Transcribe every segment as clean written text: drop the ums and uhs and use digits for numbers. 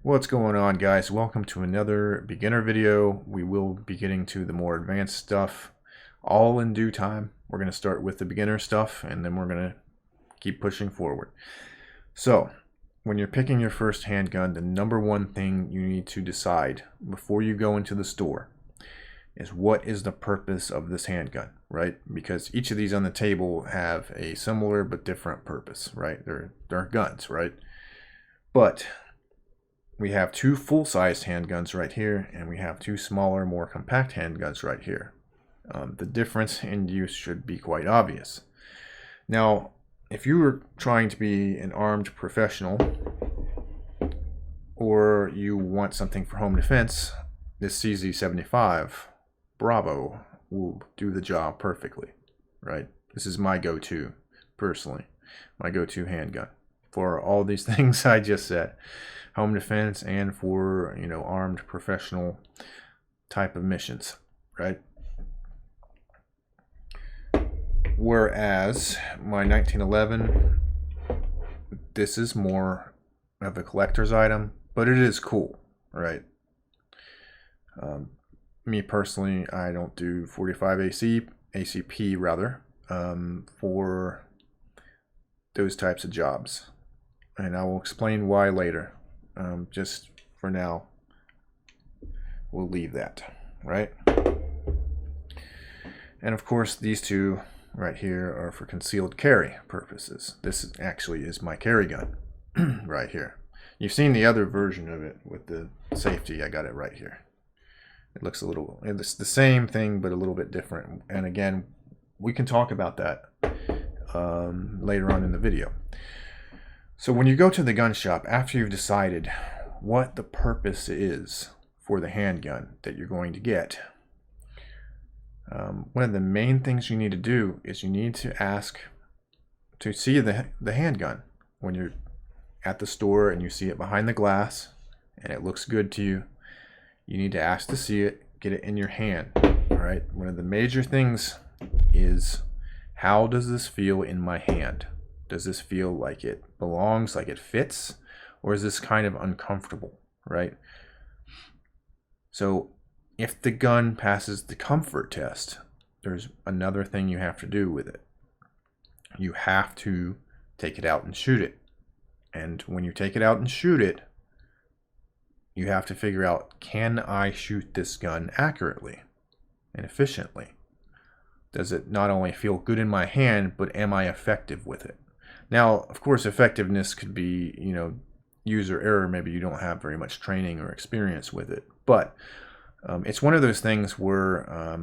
What's going on, guys? Welcome to another beginner video. We will be getting to the more advanced stuff all in due time. We're going to start with the beginner stuff and then we're going to keep pushing forward. So when you're picking your first handgun, the number one thing you need to decide before you go into the store is what is the purpose of this handgun, right? Because each of these on the table have a similar but different purpose, right? They're guns, right? But we have two full-sized handguns right here, and we have two smaller, more compact handguns right here. The difference in use should be quite obvious. Now, if you were trying to be an armed professional, or you want something for home defense, this CZ75 Bravo will do the job perfectly, right? This is my go-to, personally, my go-to handgun for all these things I just said. Home defense and for, armed professional type of missions, right? Whereas my 1911, this is more of a collector's item, but it is cool, right? Me personally, I don't do 45 ACP rather, for those types of jobs. And I will explain why later. Just for now, we'll leave that, right? And of course, these two right here are for concealed carry purposes. This actually is my carry gun right here. You've seen the other version of it with the safety. I got it right here. It looks it's the same thing, but a little bit different. And again, we can talk about that later on in the video. So when you go to the gun shop, after you've decided what the purpose is for the handgun that you're going to get, one of the main things you need to do is you need to ask to see the handgun. When you're at the store and you see it behind the glass and it looks good to you, you need to ask to see it, get it in your hand. All right. One of the major things is, how does this feel in my hand? Does this feel like it belongs, like it fits, or is this kind of uncomfortable, right? So if the gun passes the comfort test, there's another thing you have to do with it. You have to take it out and shoot it. And when you take it out and shoot it, you have to figure out, can I shoot this gun accurately and efficiently? Does it not only feel good in my hand, but am I effective with it? Now, of course, effectiveness could be, user error. Maybe you don't have very much training or experience with it. But it's one of those things where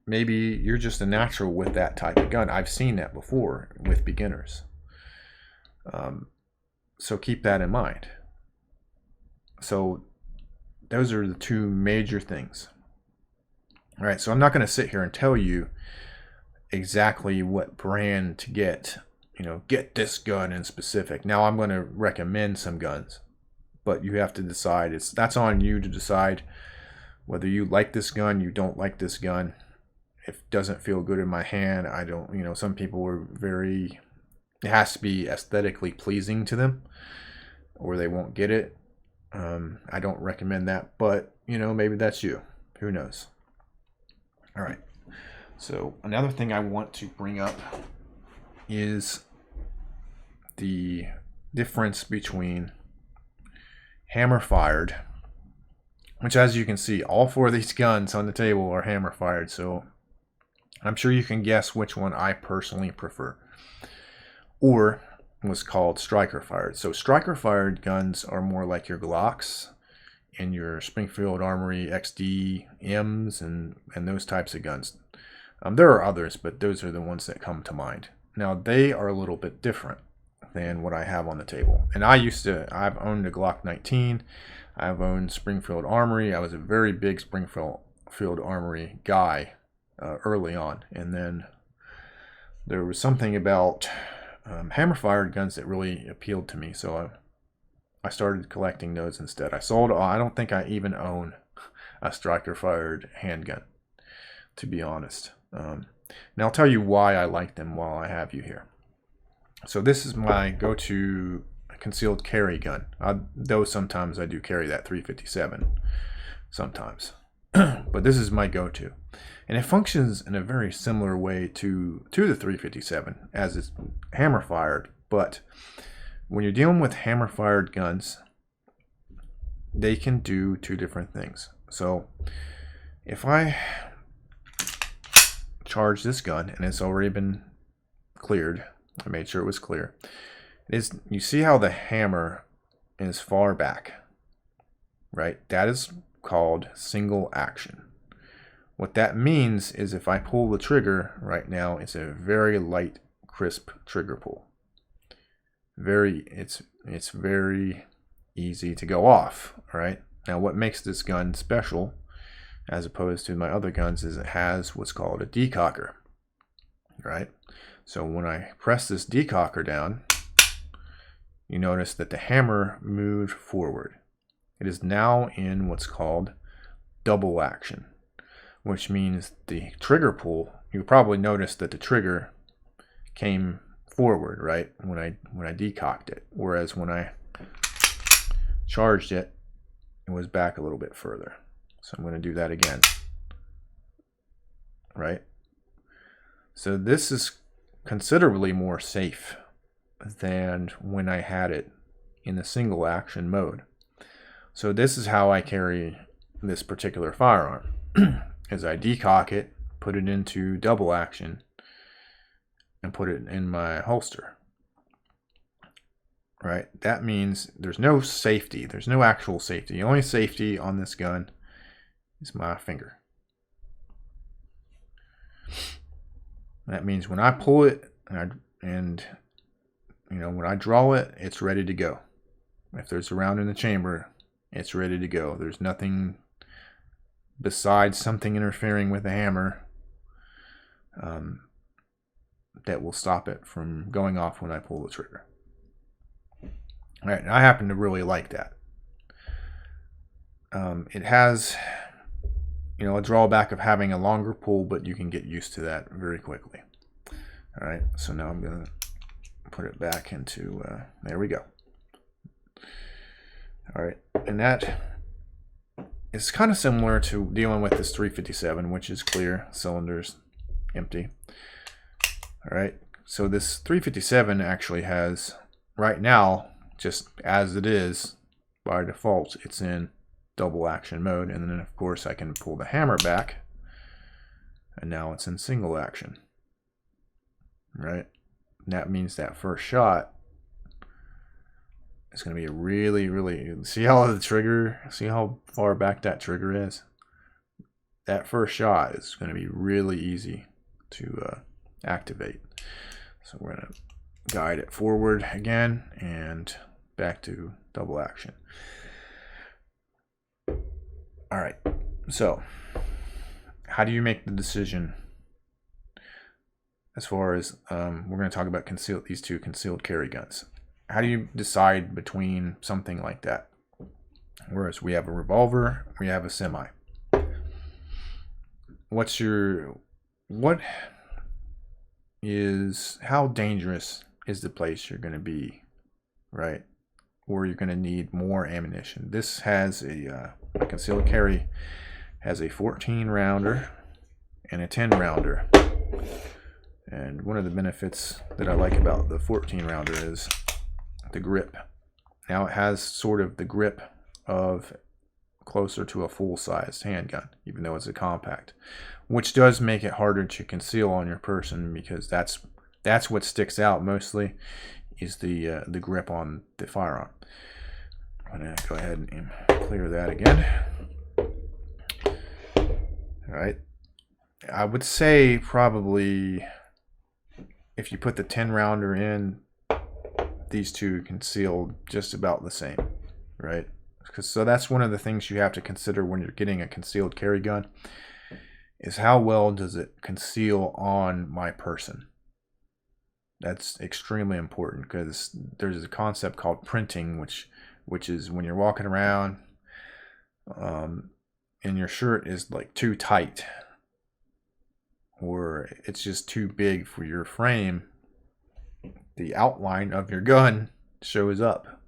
maybe you're just a natural with that type of gun. I've seen that before with beginners. So keep that in mind. So those are the two major things. All right, so I'm not going to sit here and tell you exactly what brand to get, get this gun in specific. Now I'm going to recommend some guns, but you have to decide. That's on you to decide whether you like this gun, you don't like this gun. If it doesn't feel good in my hand, I don't, some people are it has to be aesthetically pleasing to them or they won't get it. I don't recommend that, but maybe that's you, who knows. All right. So another thing I want to bring up is the difference between hammer fired, which, as you can see, all four of these guns on the table are hammer fired. So I'm sure you can guess which one I personally prefer, or was called striker fired. So striker fired guns are more like your Glocks and your Springfield Armory XD-Ms and those types of guns. There are others, but those are the ones that come to mind. Now, they are a little bit different than what I have on the table. And I've owned a Glock 19. I've owned Springfield Armory. I was a very big Springfield Armory guy early on. And then there was something about hammer-fired guns that really appealed to me. So I started collecting those instead. I don't think I even own a striker-fired handgun, to be honest. And I'll tell you why I like them while I have you here. So this is my go-to concealed carry gun. Though sometimes I do carry that 357 sometimes. But this is my go-to. And it functions in a very similar way to the 357 as it's hammer fired. But when you're dealing with hammer fired guns, they can do two different things. So if I charge this gun and it's already been cleared, I made sure it was clear. You see how the hammer is far back, right? That is called single action. What that means is if I pull the trigger right now, it's a very light, crisp trigger pull. It's very easy to go off, right? Now what makes this gun special as opposed to my other guns is it has what's called a decocker, right? So when I press this decocker down, you notice that the hammer moved forward. It is now in what's called double action, which means the trigger pull, you probably noticed that the trigger came forward, right? When I decocked it, whereas when I charged it, it was back a little bit further. So I'm going to do that again, right? So this is considerably more safe than when I had it in the single action mode. So this is how I carry this particular firearm. Is I decock it, put it into double action, and put it in my holster. Right? That means there's no safety. There's no actual safety. The only safety on this gun is my finger. That means when I pull it and when I draw it, it's ready to go. If there's a round in the chamber, it's ready to go. There's nothing besides something interfering with the hammer that will stop it from going off when I pull the trigger. All right, and I happen to really like that. It has, a drawback of having a longer pull, but you can get used to that very quickly. All right, so now I'm going to put it back into, there we go. All right, and that is kind of similar to dealing with this 357, which is clear, cylinders empty. All right, so this 357 actually has, right now, just as it is, by default, it's in double action mode. And then, of course, I can pull the hammer back, and now it's in single action. Right? And that means that first shot is going to be really, see how the trigger, see how far back that trigger is? That first shot is going to be really easy to activate. So we're going to guide it forward again and back to double action. All right, so how do you make the decision as far as we're going to talk about these two concealed carry guns? How do you decide between something like that? Whereas we have a revolver, we have a semi. How dangerous is the place you're going to be, right? Or you're going to need more ammunition. This has a concealed carry has a 14 rounder and a 10 rounder. And one of the benefits that I like about the 14 rounder is the grip. Now it has sort of the grip of closer to a full-sized handgun, even though it's a compact, which does make it harder to conceal on your person, because that's what sticks out mostly is the grip on the firearm. I'm gonna go ahead and clear that again. All right, I would say probably if you put the 10 rounder in, these two conceal just about the same, right? So that's one of the things you have to consider when you're getting a concealed carry gun, is how well does it conceal on my person. That's extremely important, because there's a concept called printing, which is when you're walking around and your shirt is like too tight, or it's just too big for your frame, the outline of your gun shows up,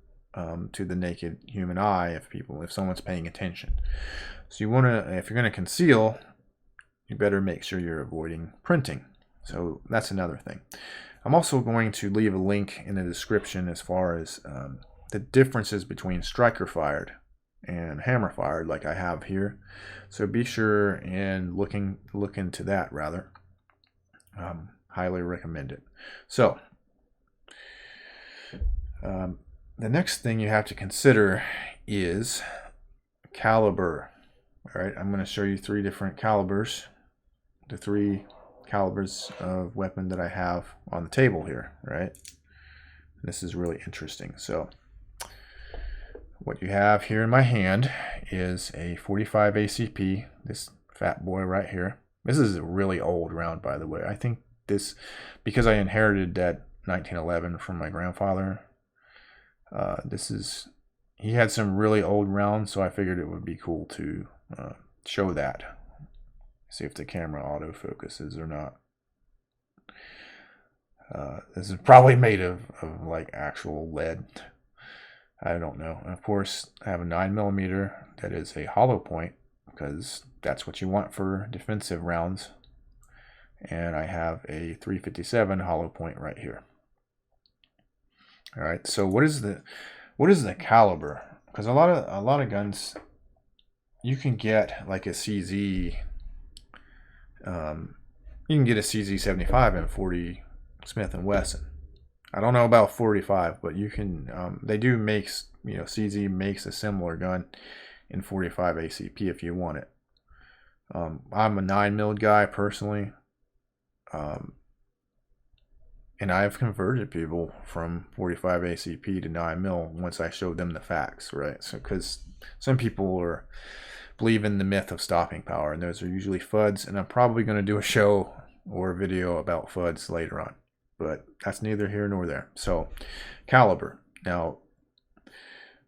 to the naked human eye if someone's paying attention. So you want to, if you're going to conceal, you better make sure you're avoiding printing. So that's another thing. I'm also going to leave a link in the description as far as the differences between striker fired and hammer fired, like I have here. So be sure and look into that rather. Highly recommend it. So the next thing you have to consider is caliber. All right, I'm going to show you 3 different calibers, the 3 calibers of weapon that I have on the table here, right? This is really interesting. So what you have here in my hand is a 45 ACP, this fat boy right here. This is a really old round, by the way. I think this, because I inherited that 1911 from my grandfather, he had some really old rounds, so I figured it would be cool to show that. See if the camera autofocuses or not. This is probably made of like actual lead. I don't know. And of course, I have a 9mm that is a hollow point, because that's what you want for defensive rounds. And I have a 357 hollow point right here. All right. So what is the caliber? Because a lot of guns, you can get like a CZ. You can get a CZ75 in 40 Smith & Wesson. I don't know about 45, but you can. They do make, CZ makes a similar gun in 45 ACP if you want it. I'm a 9mm guy personally, and I've converted people from 45 ACP to 9mm once I showed them the facts, right? So because some people believe in the myth of stopping power, and those are usually FUDs, and I'm probably going to do a show or a video about FUDs later on, but that's neither here nor there. So caliber. Now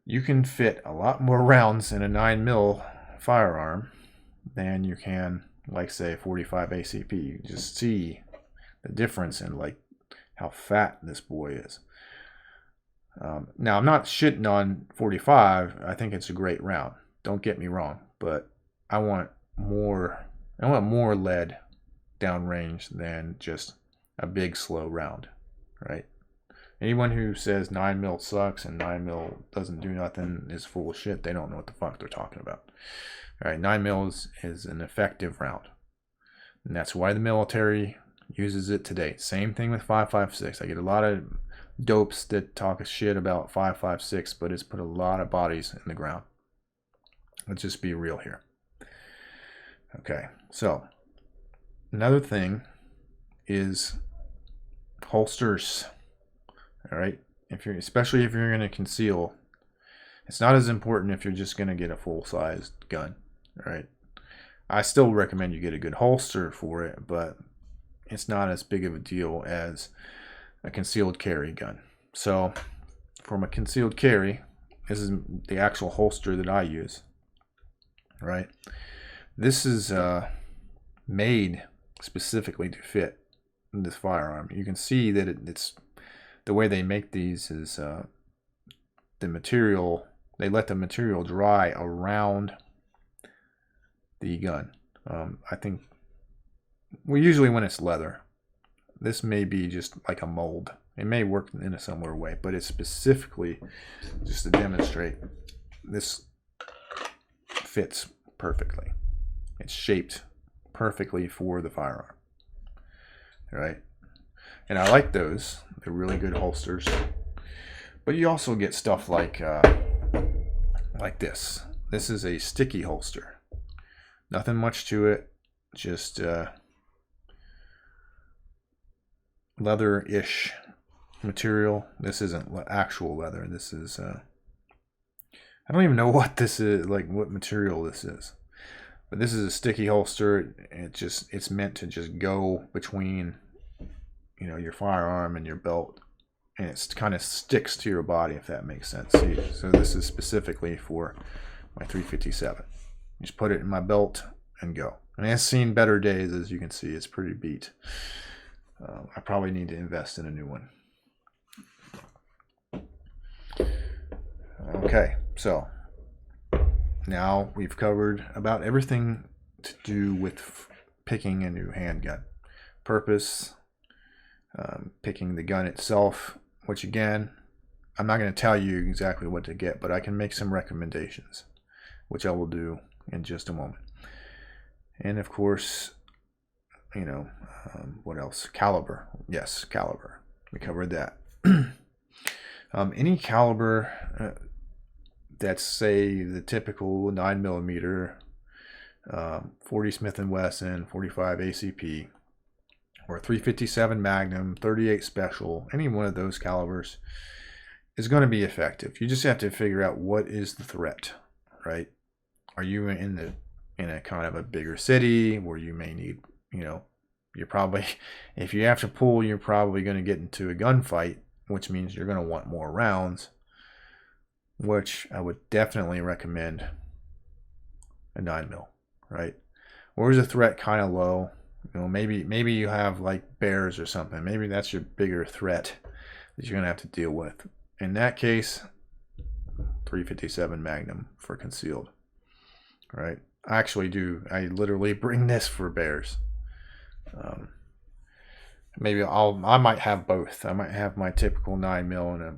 you can fit a lot more rounds in a 9mm firearm than you can, like, say, 45 ACP. You can just see the difference in like how fat this boy is. Now I'm not shitting on 45. I think it's a great round, don't get me wrong, but I want more lead downrange than just a big slow round, right? Anyone who says 9mm sucks and 9mm doesn't do nothing is full of shit. They don't know what the fuck they're talking about. All right, 9mm is an effective round, and that's why the military uses it today. Same thing with 5.56. I get a lot of dopes that talk shit about 5.56, but it's put a lot of bodies in the ground. Let's just be real here. Okay, so another thing is holsters. All right, especially if you're going to conceal, it's not as important if you're just going to get a full-sized gun. All right, I still recommend you get a good holster for it, but it's not as big of a deal as a concealed carry gun. So from a concealed carry, this is the actual holster that I use, right? This is made specifically to fit this firearm. You can see that it's the way they make these is the material, they let the material dry around the gun. I think, well, usually when it's leather, this may be just like a mold. It may work in a similar way, but it's specifically just to demonstrate this fits perfectly. It's shaped perfectly for the firearm. All right, and I like those. They're really good holsters. But you also get stuff like this. This is a sticky holster. Nothing much to it. Just leather-ish material. This isn't actual leather. This is I don't even know what this is, like what material this is. But this is a sticky holster. It's meant to just go between, your firearm and your belt, and it kind of sticks to your body, if that makes sense. See, so this is specifically for my 357. Just put it in my belt and go. And it's seen better days, as you can see. It's pretty beat. I probably need to invest in a new one. Okay, so now we've covered about everything to do with picking a new handgun. Purpose, picking the gun itself, which again, I'm not going to tell you exactly what to get, but I can make some recommendations, which I will do in just a moment. And of course, you know, what else? Caliber. Yes, caliber. We covered that. Any caliber that's, say, the typical 9mm, 40 Smith & Wesson, 45 ACP, or 357 Magnum, 38 Special, any one of those calibers is going to be effective. You just have to figure out what is the threat, right? Are you in a kind of a bigger city where you may need, you know, you're probably, if you have to pull, you're probably going to get into a gunfight, which means you're going to want more rounds, which I would definitely recommend a 9mm, right? Or is the threat kind of low? You know, maybe you have like bears or something. Maybe that's your bigger threat that you're going to have to deal with. In that case, 357 Magnum for concealed, right? I literally bring this for bears. Maybe I might have both. I might have my typical 9mm and I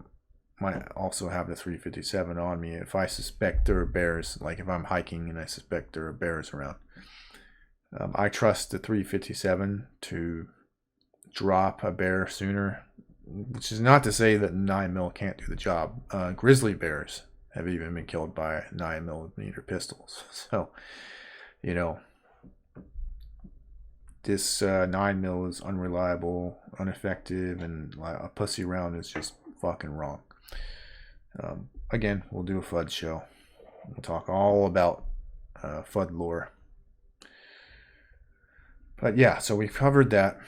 might also have the 357 on me if I suspect there are bears, like if I'm hiking and I suspect there are bears around. I trust the 357 to drop a bear sooner, which is not to say that 9mm can't do the job. Grizzly bears have even been killed by 9mm pistols. So, you know, this 9mm is unreliable, ineffective, and a pussy round is just fucking wrong. Again, we'll do a FUD show. We'll talk all about FUD lore. But yeah, so we've covered that.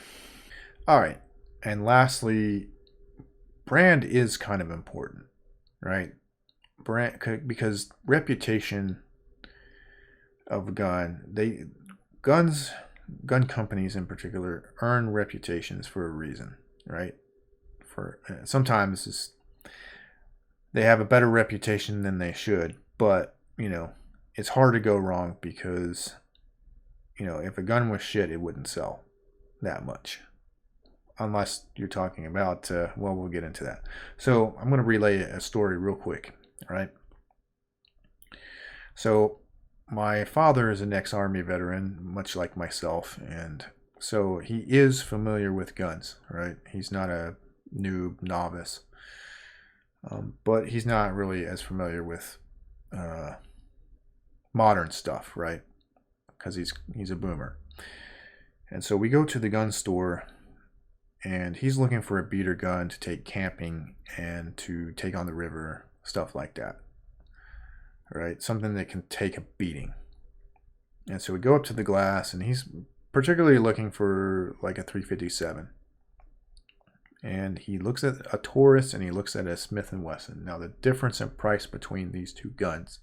All right. And lastly, brand is kind of important, right? Brand, because reputation of a gun, gun companies in particular earn reputations for a reason, right? Sometimes they have a better reputation than they should, but you know, it's hard to go wrong because, you know, if a gun was shit, it wouldn't sell that much. Unless you're talking about, well, we'll get into that. So I'm going to relay a story real quick, all right? So my father is an ex-Army veteran, much like myself, and so he is familiar with guns, right? He's not a noob, novice, but he's not really as familiar with modern stuff, right? Because he's a boomer. And so we go to the gun store, and he's looking for a beater gun to take camping and to take on the river, stuff like that. All right, something that can take a beating. And so we go up to the glass, and he's particularly looking for like a 357. And he looks at a Taurus and he looks at a Smith & Wesson. Now the difference in price between these two guns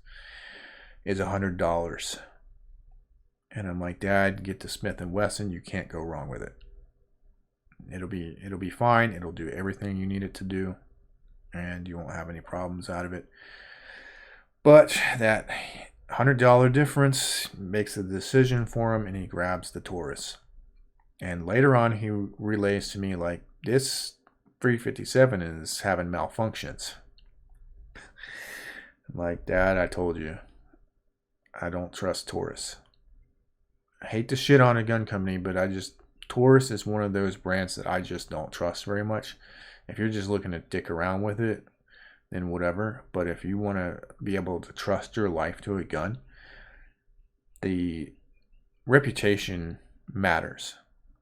is $100. And I'm like, Dad, get the Smith & Wesson. You can't go wrong with it. It'll be fine. It'll do everything you need it to do, and you won't have any problems out of it. But that $100 difference makes the decision for him, and he grabs the Taurus. And later on, he relays to me like, this 357 is having malfunctions. I'm like, Dad, I told you, I don't trust Taurus. I hate to shit on a gun company, but Taurus is one of those brands that I just don't trust very much. If you're just looking to dick around with it, then whatever. But if you want to be able to trust your life to a gun, the reputation matters,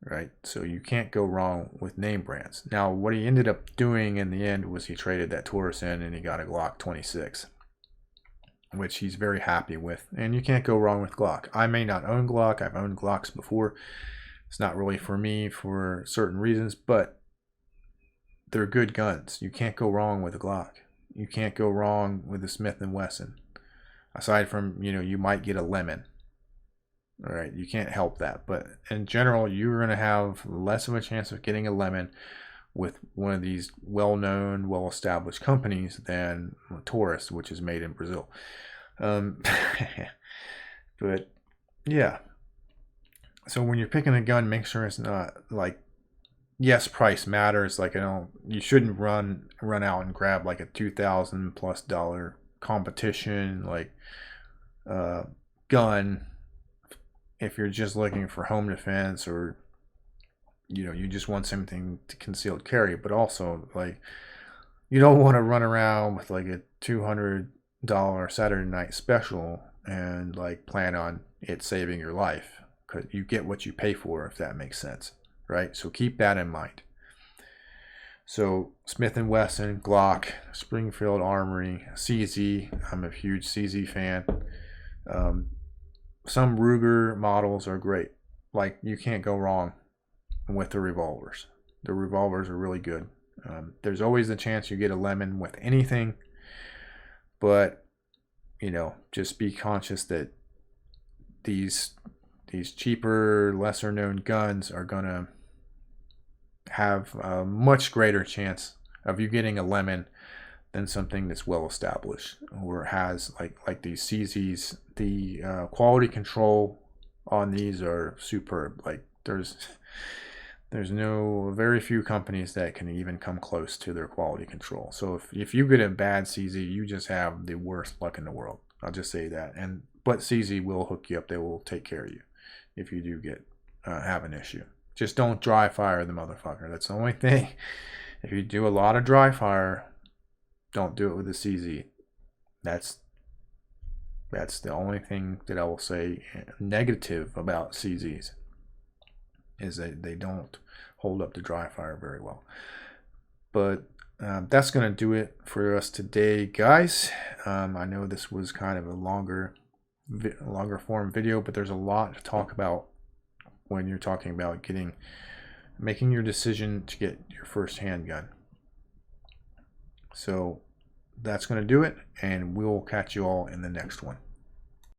right? So you can't go wrong with name brands. Now, what he ended up doing in the end was he traded that Taurus in and he got a Glock 26, which he's very happy with. And you can't go wrong with Glock. I may not own Glock. I've owned Glocks before. It's not really for me for certain reasons, but they're good guns. You can't go wrong with a Glock. You can't go wrong with a Smith & Wesson. Aside from, you know, you might get a lemon. All right, you can't help that. But in general, you're going to have less of a chance of getting a lemon with one of these well-known, well-established companies than Taurus, which is made in Brazil. But yeah, so when you're picking a gun, make sure it's not like, yes, price matters. Like, you shouldn't run out and grab like a $2,000+ competition like gun if you're just looking for home defense, or you just want something to concealed carry. But also, like, you don't want to run around with like a $200 Saturday night special and like plan on it saving your life, because you get what you pay for, if that makes sense, right? So keep that in mind. So Smith & Wesson, Glock, Springfield Armory, CZ. I'm a huge CZ fan. Some Ruger models are great. Like, you can't go wrong with the revolvers. The revolvers are really good. There's always the chance you get a lemon with anything, but just be conscious that these cheaper, lesser known guns are gonna have a much greater chance of you getting a lemon than something that's well established or has like these CZs. The quality control on these are superb. Like, there's very few companies that can even come close to their quality control. So if you get a bad CZ, you just have the worst luck in the world. I'll just say that. But CZ will hook you up. They will take care of you if you do have an issue. Just don't dry fire the motherfucker. That's the only thing. If you do a lot of dry fire, don't do it with a CZ. That's the only thing that I will say negative about CZs, is that they don't hold up to dry fire very well. But that's going to do it for us today, guys. I know this was kind of a longer form video, but there's a lot to talk about when you're talking about making your decision to get your first handgun. So that's going to do it, and we'll catch you all in the next one.